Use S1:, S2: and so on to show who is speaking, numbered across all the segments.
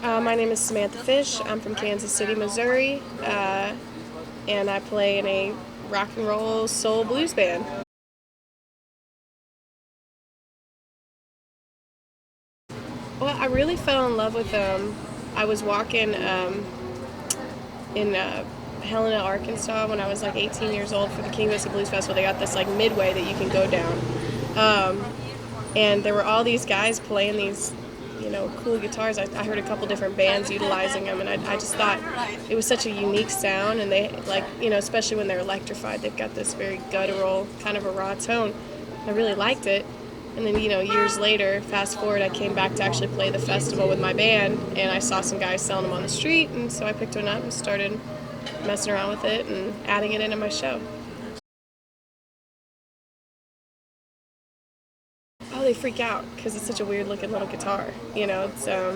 S1: My name is Samantha Fish. I'm from Kansas City, Missouri, and I play in a rock and roll soul blues band. Well, I really fell in love with them. I was walking in Helena, Arkansas when I was like 18 years old for the King Biscuit Blues Festival. They got this like midway that you can go down. Um, and there were all these guys playing these cool guitars. I heard a couple different bands utilizing them, and I just thought it was such a unique sound. And they especially when they're electrified, they've got this very guttural kind of a raw tone. I really liked it. And then years later, fast forward, I came back to actually play the festival with my band, and I saw some guys selling them on the street, and so I picked one up and started messing around with it and adding it into my show. Oh, they freak out because it's such a weird looking little guitar. It's a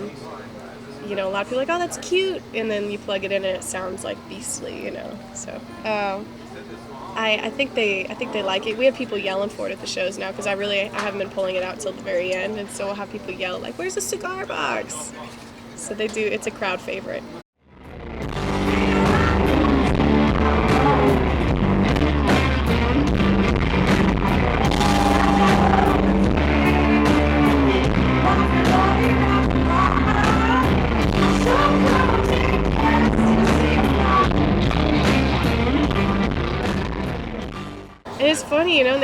S1: lot of people are like, oh, that's cute, and then you plug it in and it sounds like beastly. So I think they like it. We have people yelling for it at the shows now because I haven't been pulling it out till the very end, and so we'll have people yell like, where's the cigar box? So they do. It's a crowd favorite. And it's funny, they're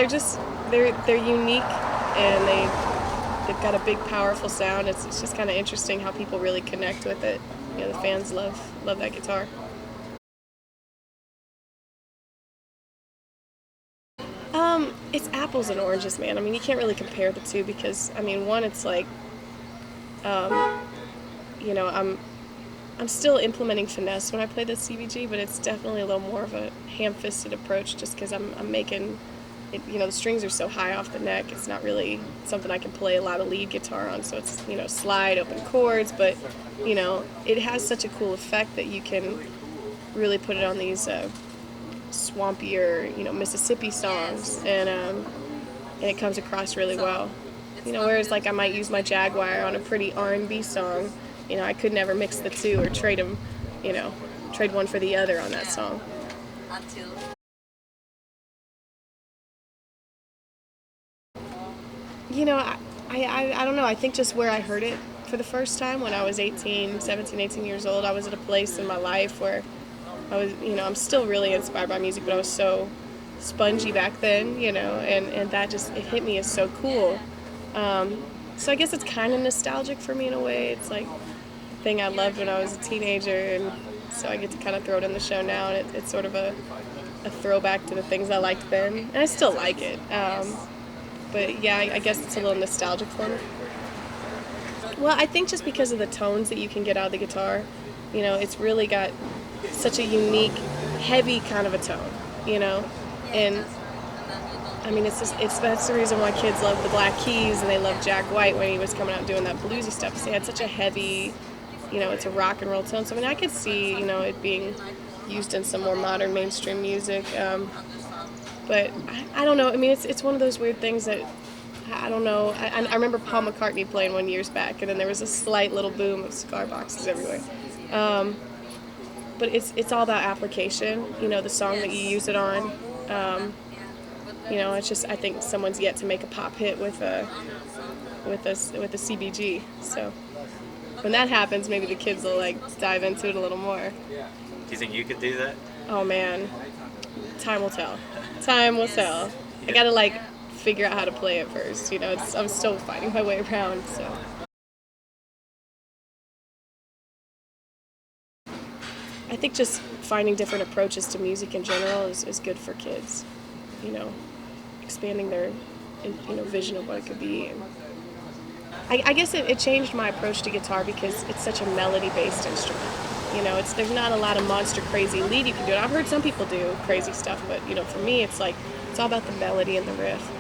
S1: unique, and they've got a big, powerful sound. It's just kind of interesting how people really connect with it. The fans love that guitar. It's apples and oranges, man. I mean, you can't really compare the two because, one, it's like, I'm still implementing finesse when I play the CBG, but it's definitely a little more of a ham-fisted approach just because I'm making it, the strings are so high off the neck. It's not really something I can play a lot of lead guitar on, so it's, slide, open chords, but, it has such a cool effect that you can really put it on these swampier, Mississippi songs, and it comes across really well. Whereas like I might use my Jaguar on a pretty R&B song, I could never mix the two or trade them, trade one for the other on that song. I don't know. I think just where I heard it for the first time when I was 17, 18 years old, I was at a place in my life where I was, I'm still really inspired by music, but I was so spongy back then, and that just, it hit me as so cool. So I guess it's kind of nostalgic for me in a way. It's like a thing I loved when I was a teenager, and so I get to kind of throw it in the show now, and it's sort of a throwback to the things I liked then, and I still like it. But yeah, I guess it's a little nostalgic for me. Well, I think just because of the tones that you can get out of the guitar, it's really got such a unique, heavy kind of a tone, and that's the reason why kids love the Black Keys and they love Jack White when he was coming out doing that bluesy stuff. Because he had such a heavy, it's a rock and roll tone. So I could see, it being used in some more modern mainstream music. But I don't know. It's one of those weird things that I don't know. I remember Paul McCartney playing one years back, and then there was a slight little boom of cigar boxes everywhere. But it's all about application. The song that you use it on. It's just I think someone's yet to make a pop hit with a CBG. So when that happens, maybe the kids will like dive into it a little more.
S2: Do you think you could do that?
S1: Oh man, time will tell. Time will tell. I gotta figure out how to play it first. I'm still finding my way around. So. I think just finding different approaches to music in general is good for kids. Expanding their vision of what it could be. And I guess it changed my approach to guitar because it's such a melody-based instrument. There's not a lot of monster crazy lead you can do. I've heard some people do crazy stuff, but for me it's all about the melody and the riff.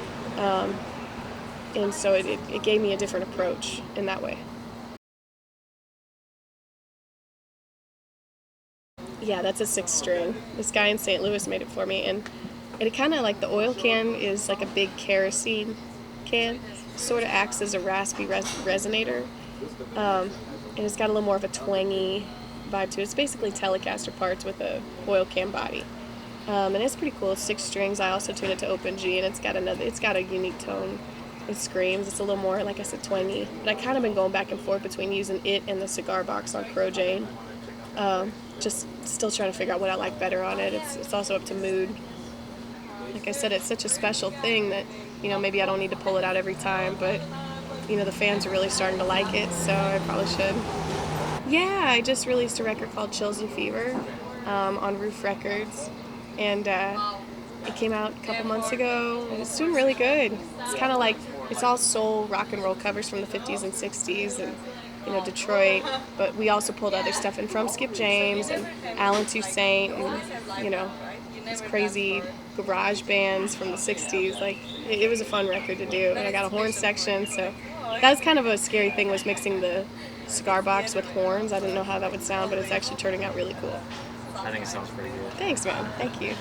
S1: And so it gave me a different approach in that way. Yeah, that's a 6 string. This guy in St. Louis made it for me, and it kind of like the oil can is like a big kerosene can, sort of acts as a raspy resonator, and it's got a little more of a twangy vibe to it. It's basically Telecaster parts with a oil can body. And it's pretty cool. It's 6 strings. I also tune it to open G, and it's got a unique tone. It screams. It's a little more, like I said, twangy. But I kind of been going back and forth between using it and the Cigar box on Crow Jane. Just still trying to figure out what I like better on it. It's also up to mood. Like I said, it's such a special thing that, maybe I don't need to pull it out every time, but, the fans are really starting to like it, so I probably should. Yeah, I just released a record called Chills and Fever on Roof Records, and it came out a couple months ago, and it's doing really good. It's kind of like, it's all soul rock and roll covers from the 50s and 60s, and Detroit, but we also pulled other stuff in from Skip James and Alan Toussaint and, these crazy garage bands from the 60s. Like, it was a fun record to do, and I got a horn section, so that was kind of a scary thing, was mixing the Cigar box with horns. I didn't know how that would sound, but it's actually turning out really cool.
S2: I think it sounds pretty good.
S1: Thanks, man. Thank you.